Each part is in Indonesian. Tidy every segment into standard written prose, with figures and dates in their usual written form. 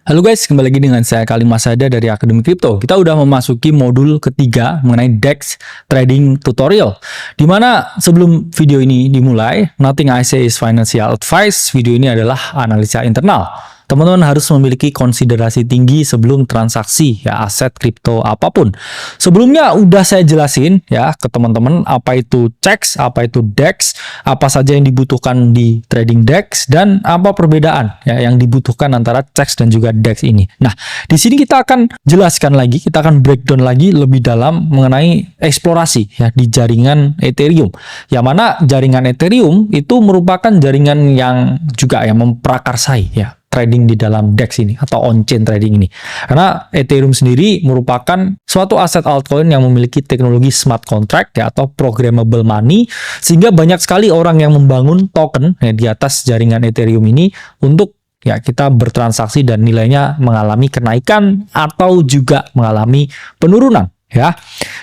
Halo guys, kembali lagi dengan saya Kalim Masada dari Akademi Kripto. Kita udah memasuki modul ketiga mengenai DEX trading tutorial. Dimana sebelum video ini dimulai, nothing I say is financial advice. Video ini adalah analisa internal. Teman-teman harus memiliki konsiderasi tinggi sebelum transaksi ya aset kripto apapun. Sebelumnya udah saya jelasin ya ke teman-teman apa itu CEX, apa itu DEX, apa saja yang dibutuhkan di trading DEX dan apa perbedaan ya yang dibutuhkan antara CEX dan juga DEX ini. Nah, di sini kita akan jelaskan lagi, kita akan breakdown lagi lebih dalam mengenai eksplorasi ya di jaringan Ethereum. Yang mana jaringan Ethereum itu merupakan jaringan yang juga ya memprakarsai ya trading di dalam DEX ini atau on-chain trading ini. Karena Ethereum sendiri merupakan suatu aset altcoin yang memiliki teknologi smart contract ya atau programmable money, sehingga banyak sekali orang yang membangun token ya, di atas jaringan Ethereum ini untuk ya kita bertransaksi dan nilainya mengalami kenaikan atau juga mengalami penurunan ya.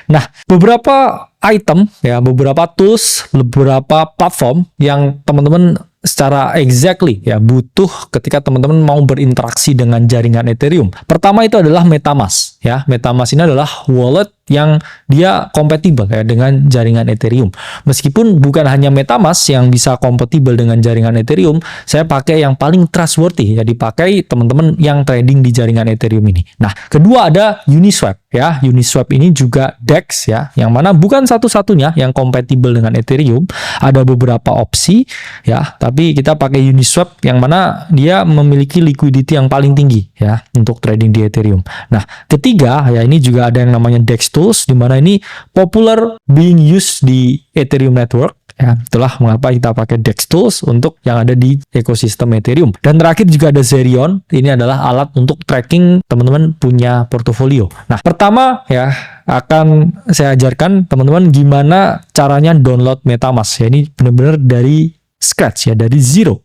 Nah, beberapa item ya, beberapa tools, beberapa platform yang teman-teman secara exactly ya butuh ketika teman-teman mau berinteraksi dengan jaringan Ethereum. Pertama itu adalah MetaMask ya. MetaMask ini adalah wallet yang dia kompatibel ya dengan jaringan Ethereum. Meskipun bukan hanya MetaMask yang bisa kompatibel dengan jaringan Ethereum, saya pakai yang paling trustworthy ya, dipakai teman-teman yang trading di jaringan Ethereum ini. Nah, kedua ada Uniswap ya. Uniswap ini juga DEX ya, yang mana bukan satu-satunya yang kompatibel dengan Ethereum. Ada beberapa opsi ya, tapi kita pakai Uniswap yang mana dia memiliki liquidity yang paling tinggi ya untuk trading di Ethereum. Nah, ketiga ya ini juga ada yang namanya DEX tools, di mana ini popular being used di Ethereum network. Ya, itulah mengapa kita pakai DEX tools untuk yang ada di ekosistem Ethereum. Dan terakhir juga ada Zerion. Ini adalah alat untuk tracking teman-teman punya portofolio. Nah, pertama ya akan saya ajarkan teman-teman gimana caranya download MetaMask. Ya, ini benar-benar dari scratch ya, dari zero.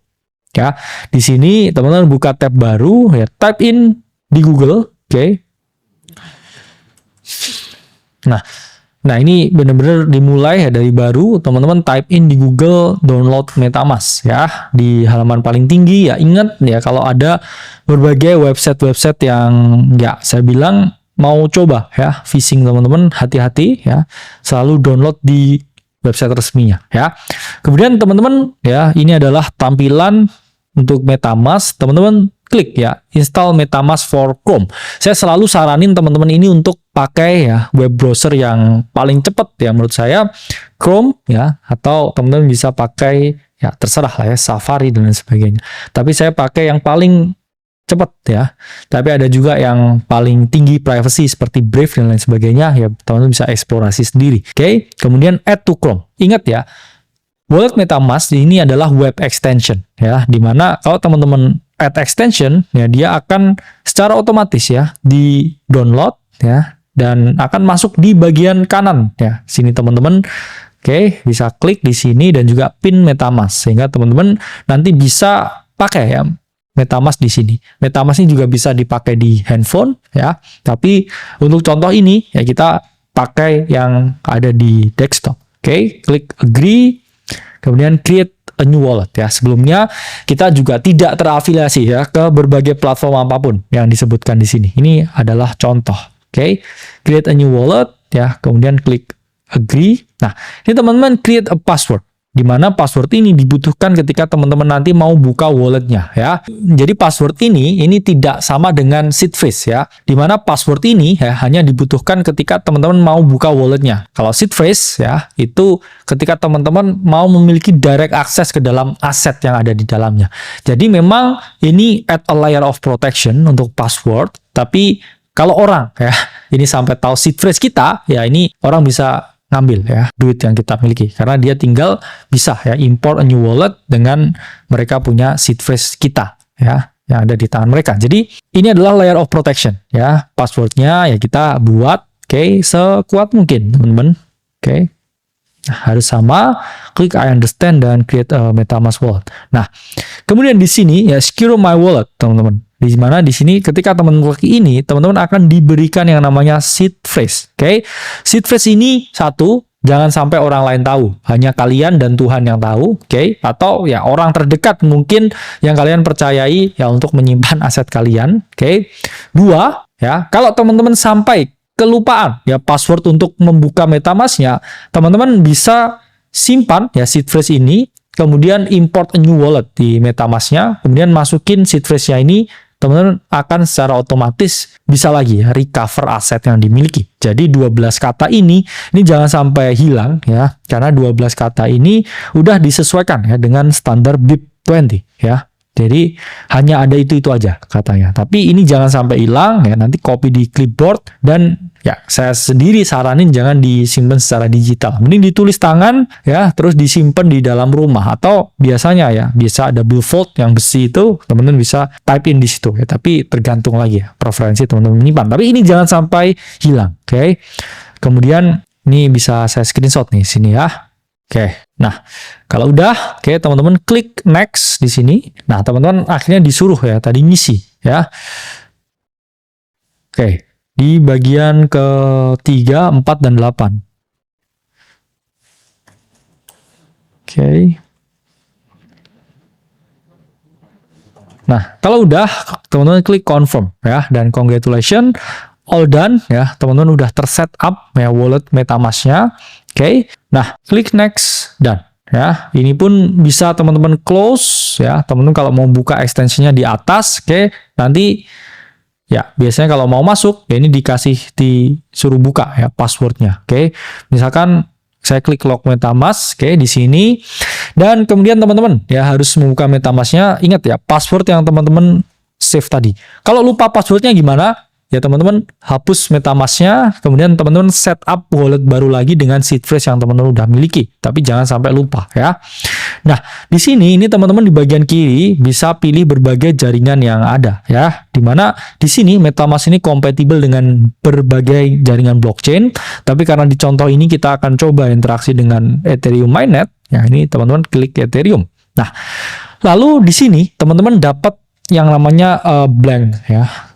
Ya, di sini teman-teman buka tab baru ya, type in di Google, oke. Nah ini benar-benar dimulai ya dari baru, teman-teman type in di Google download MetaMask ya di halaman paling tinggi ya. Ingat ya kalau ada berbagai website-website yang ya saya bilang mau coba ya phishing, teman-teman hati-hati ya, selalu download di website resminya ya. Kemudian teman-teman ya ini adalah tampilan untuk MetaMask, teman-teman klik ya install MetaMask for Chrome. Saya selalu saranin teman-teman ini untuk pakai ya web browser yang paling cepat ya menurut saya, Chrome ya, atau teman-teman bisa pakai ya terserah lah ya Safari dan lain sebagainya. Tapi saya pakai yang paling cepat ya. Tapi ada juga yang paling tinggi privacy seperti Brave dan lain sebagainya ya, teman-teman bisa eksplorasi sendiri. Oke, kemudian add to Chrome. Ingat ya, wallet MetaMask ini adalah web extension ya, dimana kalau teman-teman add extension ya dia akan secara otomatis ya di download ya dan akan masuk di bagian kanan ya sini teman-teman. Oke, bisa klik di sini dan juga pin MetaMask sehingga teman-teman nanti bisa pakai ya MetaMask di sini. MetaMask ini juga bisa dipakai di handphone ya, tapi untuk contoh ini ya kita pakai yang ada di desktop. Oke, klik agree, kemudian create a new wallet ya. Sebelumnya kita juga tidak terafiliasi ya ke berbagai platform apapun yang disebutkan di sini. Ini adalah contoh. Oke, create a new wallet ya, kemudian klik agree. Nah, ini teman-teman create a password, di mana password ini dibutuhkan ketika teman-teman nanti mau buka walletnya ya. Jadi password ini tidak sama dengan seed phrase ya, di mana password ini ya hanya dibutuhkan ketika teman-teman mau buka walletnya. Kalau seed phrase ya itu ketika teman-teman mau memiliki direct access ke dalam aset yang ada di dalamnya. Jadi memang ini add a layer of protection untuk password, tapi kalau orang ya ini sampai tahu seed phrase kita ya, ini orang bisa ngambil ya duit yang kita miliki, karena dia tinggal bisa ya import a new wallet dengan mereka punya seed phrase kita ya yang ada di tangan mereka. Jadi ini adalah layer of protection ya, passwordnya ya kita buat sekuat mungkin teman-teman. Nah, harus sama, klik I understand dan create a MetaMask wallet. Nah, kemudian di sini ya secure my wallet teman-teman. Di mana di sini ketika teman-teman klik ini, teman-teman akan diberikan yang namanya seed phrase. Seed phrase ini satu jangan sampai orang lain tahu, hanya kalian dan Tuhan yang tahu, oke? Atau ya orang terdekat mungkin yang kalian percayai ya untuk menyimpan aset kalian, oke? Dua, ya, kalau teman-teman sampai kelupaan ya password untuk membuka MetaMask-nya, teman-teman bisa simpan ya seed phrase ini, kemudian import a new wallet di MetaMask-nya, kemudian masukin seed phrase-nya ini, teman-teman akan secara otomatis bisa lagi ya, recover aset yang dimiliki. Jadi 12 kata ini jangan sampai hilang ya, karena 12 kata ini udah disesuaikan ya dengan standar BIP20 ya. Jadi hanya ada itu aja katanya. Tapi ini jangan sampai hilang ya, nanti copy di clipboard dan ya saya sendiri saranin jangan disimpan secara digital. Mending ditulis tangan ya, terus disimpan di dalam rumah atau biasanya ya bisa ada billfold yang besi itu teman-teman bisa type in di situ ya. Tapi tergantung lagi ya preferensi teman-teman menyimpan. Tapi ini jangan sampai hilang, oke? Kemudian ini bisa saya screenshot nih sini ya. Oke, nah kalau udah, oke teman-teman klik next di sini. Nah teman-teman akhirnya disuruh ya tadi ngisi ya. Oke, di bagian ke-3, 4, dan 8. Oke. Nah kalau udah, teman-teman klik confirm ya, dan congratulations, all done ya, teman-teman udah terset up ya wallet MetaMask-nya. Oke, nah klik next dan ya ini pun bisa teman-teman close ya, teman-teman kalau mau buka extensionnya di atas, oke, nanti ya biasanya kalau mau masuk ya ini disuruh buka ya passwordnya, oke, misalkan saya klik lock MetaMask, oke, di sini, dan kemudian teman-teman ya harus membuka MetaMask-nya, ingat ya password yang teman-teman save tadi. Kalau lupa passwordnya gimana? Ya teman-teman hapus MetaMask-nya, kemudian teman-teman setup wallet baru lagi dengan seed phrase yang teman-teman udah miliki. Tapi jangan sampai lupa ya. Nah, di sini ini teman-teman di bagian kiri bisa pilih berbagai jaringan yang ada ya. Dimana di sini MetaMask ini kompatibel dengan berbagai jaringan blockchain. Tapi karena di contoh ini kita akan coba interaksi dengan Ethereum Mainnet. Ya ini teman-teman klik Ethereum. Nah, lalu di sini teman-teman dapat yang namanya blank ya.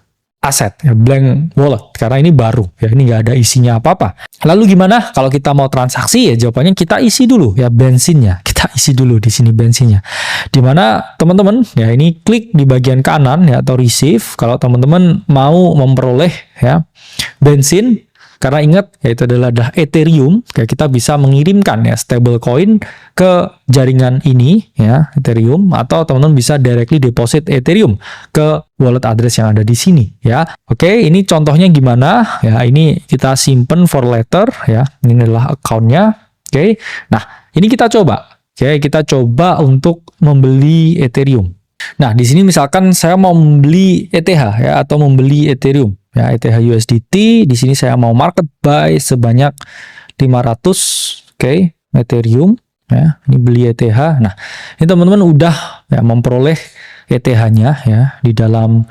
Aset ya, blank wallet, karena ini baru ya, ini nggak ada isinya apa-apa. Lalu gimana kalau kita mau transaksi? Ya jawabannya kita isi dulu ya bensinnya, kita isi dulu di sini bensinnya. Dimana teman-teman ya ini klik di bagian kanan ya atau receive kalau teman-teman mau memperoleh ya bensin. Karena ingat ya itu adalah Ethereum, kayak kita bisa mengirimkan ya stablecoin ke jaringan ini ya Ethereum, atau teman-teman bisa directly deposit Ethereum ke wallet address yang ada di sini ya. Oke, ini contohnya gimana ya, ini kita simpen for later ya, ini adalah accountnya. Oke, nah ini kita coba. Oke, kita coba untuk membeli Ethereum. Nah di sini misalkan saya mau membeli ETH ya atau membeli Ethereum. Ya, ETH USDT, di sini saya mau market buy sebanyak 500, oke, Ethereum, ya, ini beli ETH. Nah, ini teman-teman udah ya memperoleh ETH-nya ya di dalam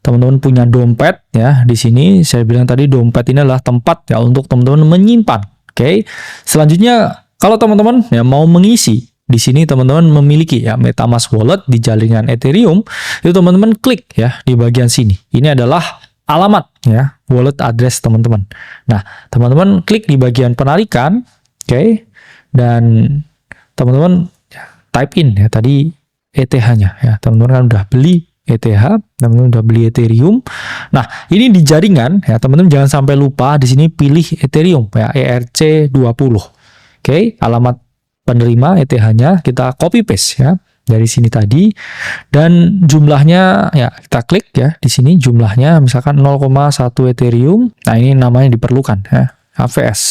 teman-teman punya dompet ya. Di sini saya bilang tadi dompet ini adalah tempat ya untuk teman-teman menyimpan, oke. Selanjutnya kalau teman-teman ya mau mengisi di sini teman-teman memiliki ya MetaMask wallet di jaringan Ethereum, itu teman-teman klik ya di bagian sini. Ini adalah alamat ya wallet address teman-teman. Nah, teman-teman klik di bagian penarikan, oke, dan teman-teman type in ya tadi ETH-nya ya. Teman-teman kan udah beli ETH, teman-teman udah beli Ethereum. Nah, ini di jaringan ya, teman-teman jangan sampai lupa di sini pilih Ethereum ya ERC20. Oke, alamat penerima ETH-nya kita copy paste ya dari sini tadi, dan jumlahnya ya kita klik ya di sini jumlahnya misalkan 0,1 Ethereum. Nah ini namanya diperlukan ya HVS.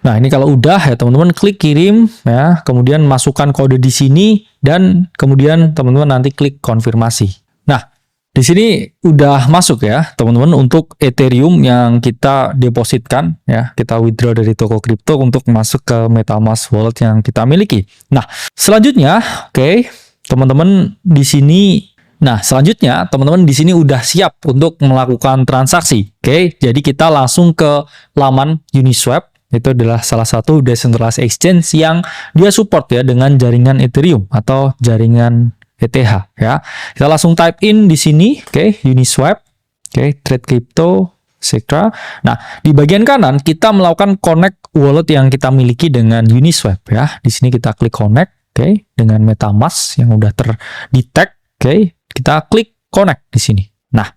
Nah ini kalau udah ya teman-teman klik kirim ya, kemudian masukkan kode di sini dan kemudian teman-teman nanti klik konfirmasi. Nah di sini udah masuk ya teman-teman untuk Ethereum yang kita depositkan ya, kita withdraw dari toko kripto untuk masuk ke MetaMask wallet yang kita miliki. Nah selanjutnya oke, teman-teman di sini. Nah selanjutnya teman-teman di sini udah siap untuk melakukan transaksi. Oke, jadi kita langsung ke laman Uniswap. Itu adalah salah satu decentralized exchange yang dia support ya dengan jaringan Ethereum atau jaringan ETH ya. Kita langsung type in di sini, oke, Uniswap, oke, trade crypto, etc. Nah, di bagian kanan kita melakukan connect wallet yang kita miliki dengan Uniswap ya. Di sini kita klik connect, oke, dengan MetaMask yang udah terdetect, oke. Kita klik connect di sini. Nah,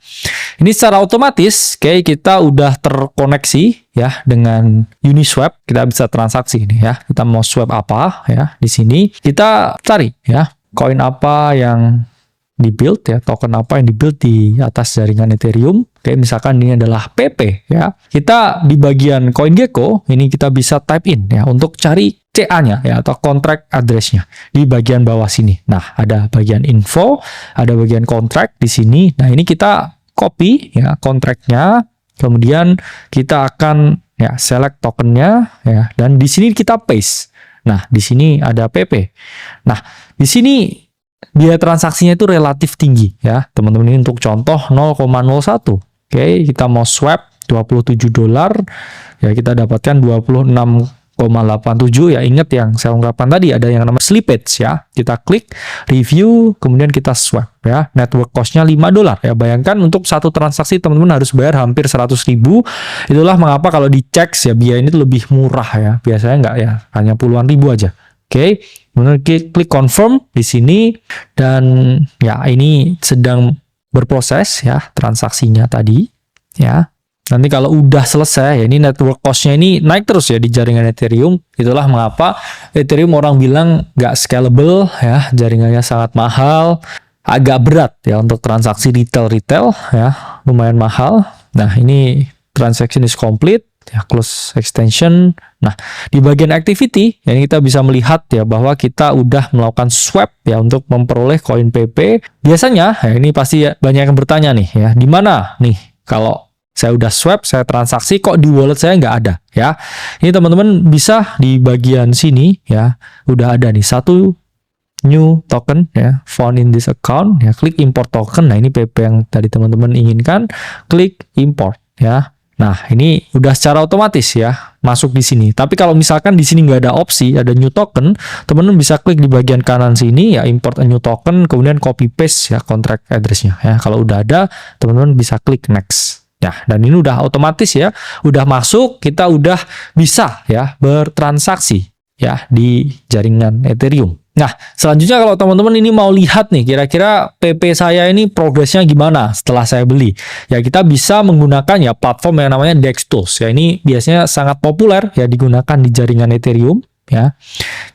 ini secara otomatis, oke, kita udah terkoneksi ya dengan Uniswap. Kita bisa transaksi ini ya. Kita mau swap apa ya di sini. Kita cari ya koin apa yang di-build ya, token apa yang di-build di atas jaringan Ethereum. Oke, misalkan ini adalah PP ya. Kita di bagian CoinGecko ini kita bisa type in ya untuk cari CA-nya ya atau contract address-nya di bagian bawah sini. Nah, ada bagian info, ada bagian contract di sini. Nah, ini kita copy ya contract-nya. Kemudian kita akan ya select tokennya ya dan di sini kita paste. Nah, di sini ada PP. Nah, di sini biaya transaksinya itu relatif tinggi ya teman-teman. Ini untuk contoh 0,01. Oke, kita mau swap $27 ya, kita dapatkan 26,87 ya. Ingat yang saya ungkapkan tadi ada yang namanya slippage ya. Kita klik review kemudian kita swap ya. Network cost-nya $5 ya. Bayangkan untuk satu transaksi teman-teman harus bayar hampir 100.000. Itulah mengapa kalau dicek ya biaya ini tuh lebih murah ya. Biasanya enggak ya, hanya puluhan ribu aja. Oke, kemudian klik confirm di sini dan ya ini sedang berproses ya transaksinya tadi ya. Nanti kalau udah selesai ya ini network cost-nya ini naik terus ya di jaringan Ethereum. Itulah mengapa Ethereum orang bilang nggak scalable ya, jaringannya sangat mahal, agak berat ya untuk transaksi retail ya, lumayan mahal. Nah, ini transaction is complete. Ya, close extension. Nah, di bagian activity ya, ini kita bisa melihat ya bahwa kita udah melakukan swap ya untuk memperoleh koin PP. Biasanya ya, ini pasti ya, banyak yang bertanya nih ya, di mana nih kalau saya udah swap, saya transaksi kok di wallet saya nggak ada ya. Ini teman-teman bisa di bagian sini ya, udah ada nih satu new token ya, found in this account ya, klik import token. Nah, ini PP yang tadi teman-teman inginkan, klik import ya. Nah, ini udah secara otomatis ya masuk di sini. Tapi kalau misalkan di sini nggak ada opsi, ada new token, teman-teman bisa klik di bagian kanan sini ya, import a new token, kemudian copy paste ya contract address-nya ya. Kalau udah ada, teman-teman bisa klik next. Ya, dan ini udah otomatis ya, udah masuk, kita udah bisa ya bertransaksi ya di jaringan Ethereum. Nah, selanjutnya kalau teman-teman ini mau lihat nih, kira-kira PP saya ini progresnya gimana setelah saya beli. Ya, kita bisa menggunakan ya platform yang namanya DEX Tools. Ya, ini biasanya sangat populer ya digunakan di jaringan Ethereum. Ya,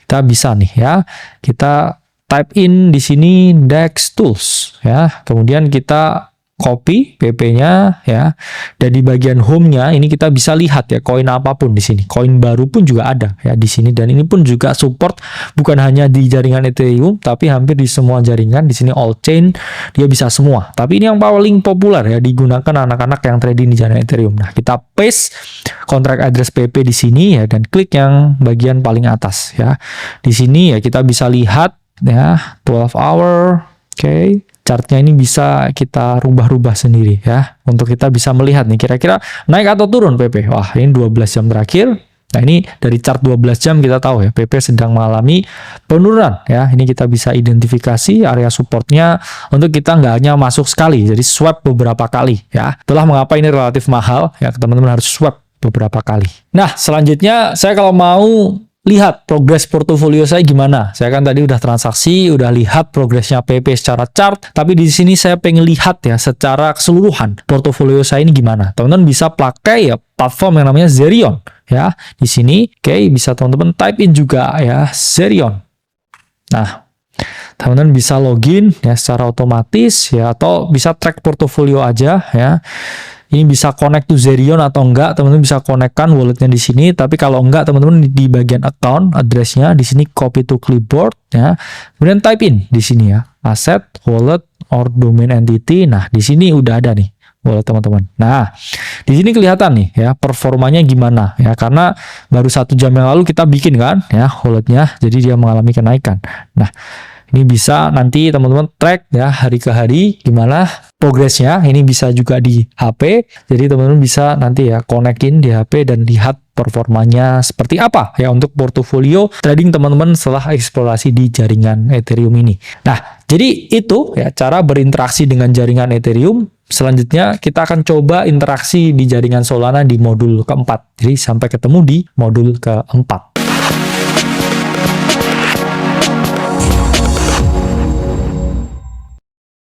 kita bisa nih ya, kita type in di sini DEX Tools. Ya, kemudian kita copy PP-nya ya. Dan di bagian home-nya ini kita bisa lihat ya koin apapun di sini. Koin baru pun juga ada ya di sini dan ini pun juga support bukan hanya di jaringan Ethereum tapi hampir di semua jaringan. Di sini all chain dia bisa semua. Tapi ini yang paling populer ya digunakan anak-anak yang trading di jaringan Ethereum. Nah, kita paste contract address PP di sini ya dan klik yang bagian paling atas ya. Di sini ya kita bisa lihat ya 12 hour. Oke. Chartnya ini bisa kita rubah-rubah sendiri ya. Untuk kita bisa melihat nih kira-kira naik atau turun PP. Wah, ini 12 jam terakhir. Nah, ini dari chart 12 jam kita tahu ya PP sedang mengalami penurunan ya. Ini kita bisa identifikasi area supportnya untuk kita nggak hanya masuk sekali, jadi swap beberapa kali ya. Itulah mengapa ini relatif mahal ya. Teman-teman harus swap beberapa kali. Nah, selanjutnya saya kalau mau lihat progres portofolio saya gimana. Saya kan tadi udah transaksi, udah lihat progresnya PP secara chart, tapi di sini saya pengen lihat ya secara keseluruhan portofolio saya ini gimana. Teman-teman bisa pakai ya platform yang namanya Zerion ya. Di sini oke, bisa teman-teman type in juga ya Zerion. Nah, teman-teman bisa login ya secara otomatis ya atau bisa track portofolio aja ya. Ini bisa connect to Zerion atau enggak, teman-teman bisa connectkan walletnya di sini. Tapi kalau enggak, teman-teman di bagian account addressnya di sini copy to clipboard ya. Kemudian type in di sini ya, asset, wallet, or domain entity. Nah, di sini udah ada nih wallet teman-teman. Nah, di sini kelihatan nih ya performanya gimana ya, karena baru 1 jam yang lalu kita bikin kan ya walletnya, jadi dia mengalami kenaikan. Nah, Ini bisa nanti teman-teman track ya hari ke hari gimana progresnya. Ini bisa juga di HP. Jadi teman-teman bisa nanti ya konekin di HP dan lihat performanya seperti apa ya untuk portofolio trading teman-teman setelah eksplorasi di jaringan Ethereum ini. Nah, jadi itu ya cara berinteraksi dengan jaringan Ethereum. Selanjutnya kita akan coba interaksi di jaringan Solana di modul keempat. Jadi sampai ketemu di modul keempat.